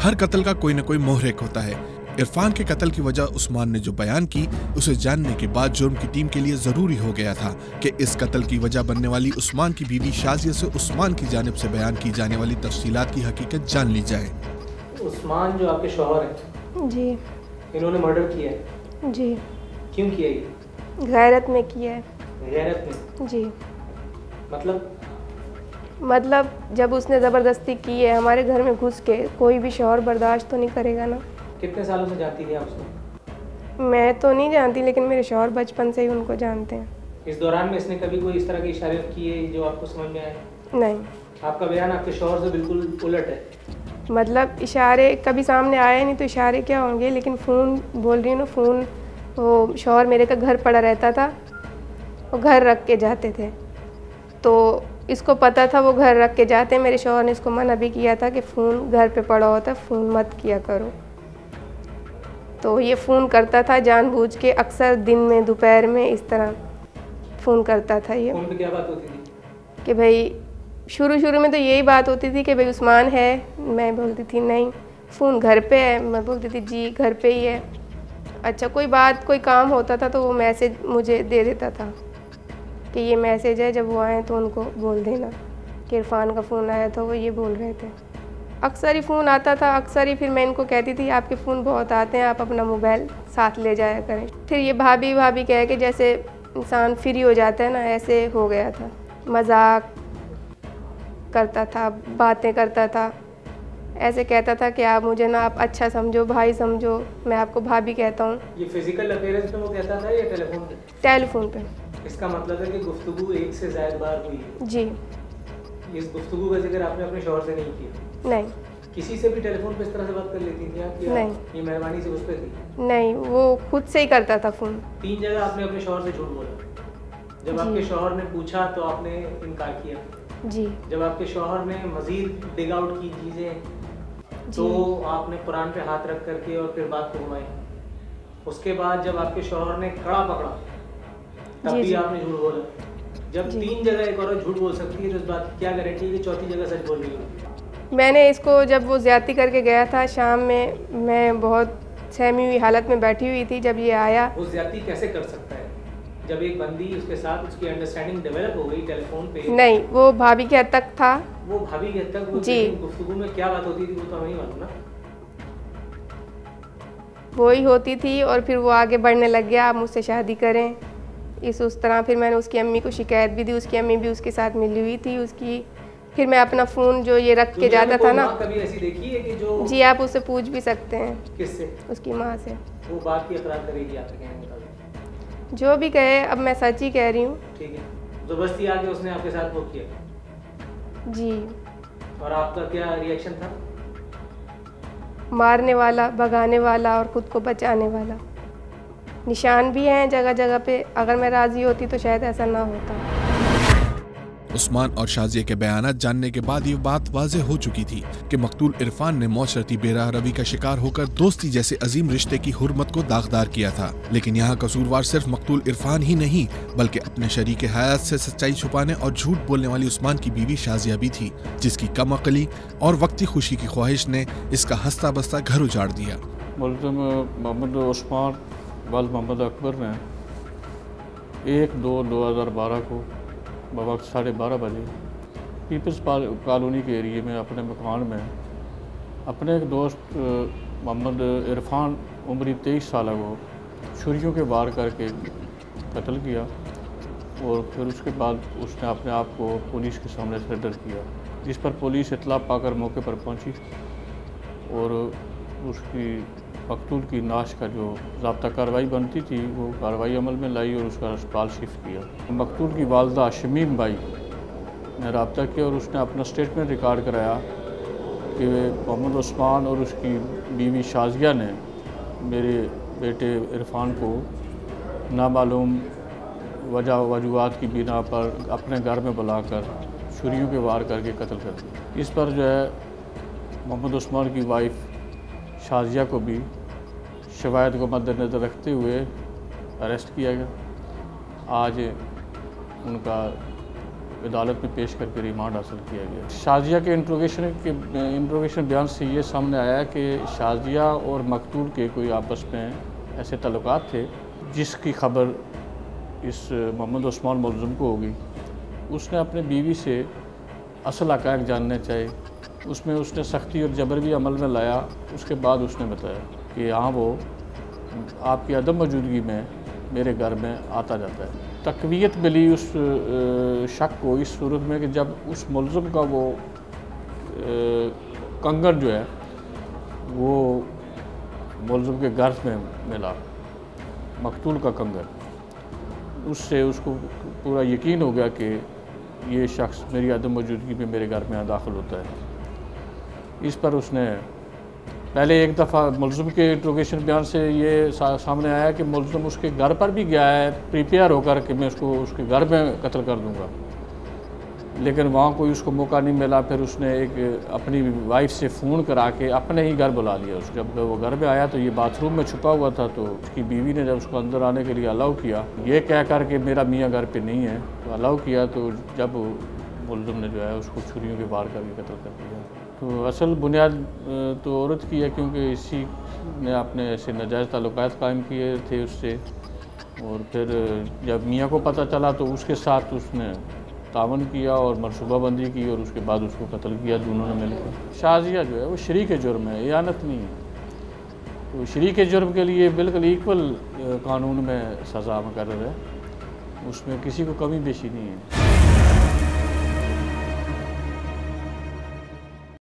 हर कत्ल का कोई न कोई मोहरक होता है। इरफान के कत्ल की वजह उस्मान ने जो बयान की, उसे जानने के बाद जुर्म की टीम के लिए जरूरी हो गया था कि इस कत्ल की वजह बनने वाली उस्मान की बीवी शाजिया से उस्मान की जानिब से बयान की जाने वाली तफसीलात की हकीकत जान ली जाए। उस्मान जो आपके शौहर है जी, इन्होंने मर्डर किया है। जी, क्यों किया ये? गैरत में किया है। गैरत में? जी, मतलब जब उसने ज़बरदस्ती की है हमारे घर में घुस के, कोई भी शौहर बर्दाश्त तो नहीं करेगा ना। कितने सालों से जानती थी आप उसको? मैं तो नहीं जानती, लेकिन मेरे शौहर बचपन से ही उनको जानते हैं। इस दौरान में इसने कभी कोई इस तरह के इशारे किए जो आपको समझ में आए? नहीं, आपका बयान आपके शौहर से बिल्कुल उलट है। मतलब इशारे कभी सामने आए नहीं तो इशारे क्या होंगे, लेकिन फ़ोन बोल रही हूँ ना, फ़ोन वो शौहर मेरे का घर पड़ा रहता था, वो घर रख के जाते थे, तो इसको पता था वो घर रख के जाते। मेरे शौहर ने इसको मना भी किया था कि फ़ोन घर पे पड़ा होता है, फ़ोन मत किया करो। तो ये फ़ोन करता था जानबूझ के, अक्सर दिन में दोपहर में इस तरह फ़ोन करता था। ये फ़ोन पे क्या बात होती थी? कि भाई शुरू में तो यही बात होती थी कि भाई उस्मान है, मैं बोलती थी नहीं फ़ोन घर पे है, मैं बोलती थी जी घर पे ही है। अच्छा, कोई बात कोई काम होता था तो वो मैसेज मुझे दे देता था कि ये मैसेज है, जब वो आए तो उनको बोल देना कि इरफान का फ़ोन आया था, वो ये बोल रहे थे। अक्सर ही फ़ोन आता था, अक्सर ही। फिर मैं इनको कहती थी आपके फ़ोन बहुत आते हैं, आप अपना मोबाइल साथ ले जाया करें। फिर ये भाभी भाभी कह के जैसे इंसान फ्री हो जाता है ना, ऐसे हो गया था। मजाक करता था, बातें करता था, ऐसे कहता था कि आप मुझे ना आप अच्छा समझो, भाई समझो, मैं आपको भाभी कहता हूँ। ये फिजिकल अपीयरेंस पे वो कहता था या टेलीफोन पे? टेलीफोन पे। इसका मतलब है कि गुफ्तगू एक से ज़्यादा बार हुई है। जी। इस गुफ्तगू का जिक्र आपने अपने शौहर से नहीं किया? नहीं। किसी से भी टेलीफोन पे इस तरह से बात कर लेती थी आप? नहीं। ये मेहरबानी से उस पे थी? नहीं, वो खुद से ही करता था फ़ोन। 3 जगह आपने अपने शौहर से झूठ बोला। जब आपके शौहर ने पूछा तो आपने इनकार किया। जी। जब आपके शौहर ने मज़ीद डिग आउट की चीज़ें तो आपने कुरान पे हाथ रख करके और फिर बात को घुमाई। उसके बाद जब आपके शौहर ने कड़ा पकड़ा तब भी आपने झूठ बोला। जब 3 जगह एक औरत झूठ बोल सकती है तो इस बात की क्या गारंटी है कि चौथी जगह सच बोल रही है? मैंने इसको, जब वो ज़्यादती करके गया था शाम में, मैं बहुत सहमी हुई हालत में बैठी हुई थी। जब ये आया, वो ज़्यादती कैसे कर सकता है जब एक बंदी उसके साथ उसकी अंडरस्टैंडिंग डेवलप हो गई टेलीफोन पे? नहीं, वो भाभी के हद तक था। वो भाभी के हद तक वो जी। गुफ्तगू में क्या बात होती थी वो तो हमें ही मालूम ना। वही होती थी और फिर वो आगे बढ़ने लग गया, आप मुझसे शादी करें, उस तरह। फिर मैंने उसकी अम्मी को शिकायत भी दी, उसकी अम्मी भी उसके साथ मिली हुई थी उसकी। फिर मैं अपना फ़ोन जो ये रख के जाता था ना, कभी ऐसी देखी है कि जो? जी, आप उससे पूछ भी सकते हैं। किससे? उसकी माँ से। वो बात की इकरार करेगी आपके कहने के मुताबिक? जो भी कहे, अब मैं सच ही कह रही हूँ। ठीक है, ज़बरदस्ती आके उसने आपके साथ वो किया? जी। और आपका क्या रिएक्शन था? मारने वाला, भगाने वाला और ख़ुद को बचाने वाला। निशान भी हैं जगह जगह पे। अगर मैं राज़ी होती तो शायद ऐसा ना होता। उस्मान और शाजिया के बयानात जानने के बाद ये बात वाज़ेह हो चुकी थी कि मकतूल इरफान ने मौशरती बेराहरवी का शिकार होकर दोस्ती जैसे अजीम रिश्ते की हुर्मत को दागदार किया था। लेकिन यहाँ कसूरवार सिर्फ मकतूल इरफान ही नहीं, बल्कि अपने शरीक हयात से सच्चाई छुपाने और झूठ बोलने वाली उस्मान की बीवी शाजिया भी थी, जिसकी कम अकली और वक्ती खुशी की ख्वाहिश ने इसका हंसता बसता घर उजाड़ दिया। मुल्ज़िम मोहम्मद उस्मान वाल मोहम्मद अकबर ने 1/2/2012 को वक्त 12:30 बजे पीपल्स कॉलोनी के एरिए में अपने मकान में अपने एक दोस्त मोहम्मद इरफान उम्र 23 साल को छुरियों के वार करके कत्ल किया और फिर उसके बाद उसने अपने आप को पुलिस के सामने सरेंडर किया, जिस पर पुलिस इत्तला पाकर मौके पर पहुंची और उसकी मकतूल की नाश का जो ज़ाब्ता कार्रवाई बनती थी वो कार्रवाई अमल में लाई और उसका अस्पताल शिफ्ट किया। मकतूल की वालदा शमीम बाई ने रब्ता किया और उसने अपना स्टेटमेंट रिकॉर्ड कराया कि मोहम्मद उस्मान और उसकी बीवी शाजिया ने मेरे बेटे इरफान को नामालूम वजूहात की बिना पर अपने घर में बुलाकर छुरियों के वार करके कत्ल कर दिया। इस पर जो है मोहम्मद उस्मान की वाइफ शाजिया को भी शवायद को मद्देनज़र रखते हुए अरेस्ट किया गया। आज उनका अदालत में पेश करके रिमांड हासिल किया गया। शाजिया के इंट्रोगेशन बयान से ये सामने आया कि शाजिया और मकतूल के कोई आपस में ऐसे ताल्लुकात थे जिसकी खबर इस मोहम्मद उस्मान मुलज़िम को होगी। उसने अपने बीवी से असल हक़ाइक़ जानने चाहिए। उसमें उसने सख्ती और जबर भी अमल में लाया। उसके बाद उसने बताया कि हाँ, वो आपकी अदम मौजूदगी में मेरे घर में आता जाता है। तक़वियत मिली उस शक को इस सूरत में कि जब उस मुलज़िम का वो कंगन जो है वो मुलज़िम के घर में मिला, मकतूल का कंगन, उससे उसको पूरा यकीन हो गया कि ये शख्स मेरी अदम मौजूदगी में मेरे घर में दाखिल होता है। इस पर उसने पहले एक दफ़ा मुलज़िम के इंट्रोगेशन बयान से ये सामने आया कि मुलज़िम उसके घर पर भी गया है प्रिपेयर होकर कि मैं उसको उसके घर में कत्ल कर दूंगा, लेकिन वहाँ कोई उसको मौका नहीं मिला। फिर उसने एक अपनी वाइफ से फ़ोन करा के अपने ही घर बुला लिया उसको। जब वो घर में आया तो ये बाथरूम में छुपा हुआ था, तो उसकी बीवी ने जब उसको अंदर आने के लिए अलाउ किया, ये कह कर के मेरा मियाँ घर पे नहीं है, तो अलाउ किया। तो जब मुलज़िम ने जो है उसको छुरियों के वार करके कत्ल कर दिया। तो असल बुनियाद तो औरत की है, क्योंकि इसी ने अपने ऐसे नाजायज़ ताल्लुकात कायम किए थे उससे। और फिर जब मियाँ को पता चला तो उसके साथ उसने तावन किया और मनसूबाबंदी की और उसके बाद उसको कत्ल किया दोनों ने मिलकर। शाजिया जो है वो शरीक जुर्म है, इयानत नहीं है। तो शरीक जुर्म के लिए बिल्कुल इक्वल कानून में सज़ा मुकर्रर है, उसमें किसी को कमी बेशी नहीं है।